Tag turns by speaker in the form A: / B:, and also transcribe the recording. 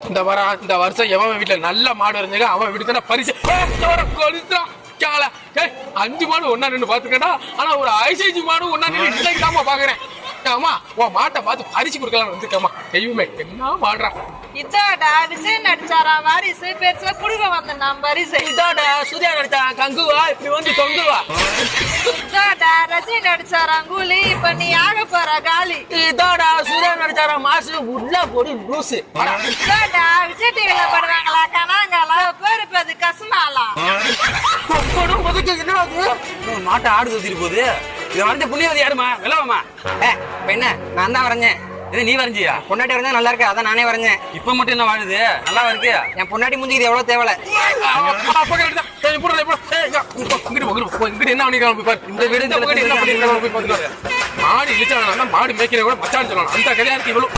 A: இந்த வருஷம் எவன் வீட்டுல நல்ல மாடு வரைஞ்சாங்க அவன் வீட்டுக்கு பரிசு கொளுத்தான். 5 மாடு ஒன்னா நின்று பாத்துக்கடா. ஆனா ஒரு ஐசேஜி மாடு ஒன்னா நின்று இன்னைக்கு தாமா பாக்குறேன். ஆமா உன் மாட்டை பார்த்து பரிசு கொடுக்கலாம் வந்துட்டேமா. தெய்வமே என்ன மாடுறான்.
B: இதோடா விஜய் நடிச்சாரா வாரிசு பேச்சுல குடுக்க வந்த நான் பரிசு.
A: இதோட சூர்யா நடிச்சா கங்குவா இப்படி வந்து தொங்குவா.
B: இதோடா ரஜினி நடிச்சாரா கூலி இப்ப நீ ஆக போற காலி.
A: இதோட சூர்யா நடிச்சாரா மாசு உள்ள போடி லூசு.
B: இதோடா விஜய் டிவில படுறாங்களா கனாங்களா பேரு பேரு கசுமாலா.
C: மாட்டை ஆடு தூத்திட்டு போகுது. இதை வரைஞ்ச புள்ளியாவது யாருமா விளவாமா? இப்ப என்ன நான் தான் வரைஞ்சேன். இது நீ வரைஞ்சியா? பொண்டாட்டி வரைஞ்சா நல்லா இருக்கு, அதான் நானே வரைஞ்சேன். இப்ப மட்டும் என்ன வாழுது? நல்லா இருக்கு. என் பொண்டாட்டி முடிஞ்சுது எவ்வளவு தேவலை.
A: இந்த வீடு மாடு இழிச்சா மாடு மேய்க்கிற கூட மச்சான்னு சொல்லலாம். அந்த கதையா இருக்கு இவ்வளவு.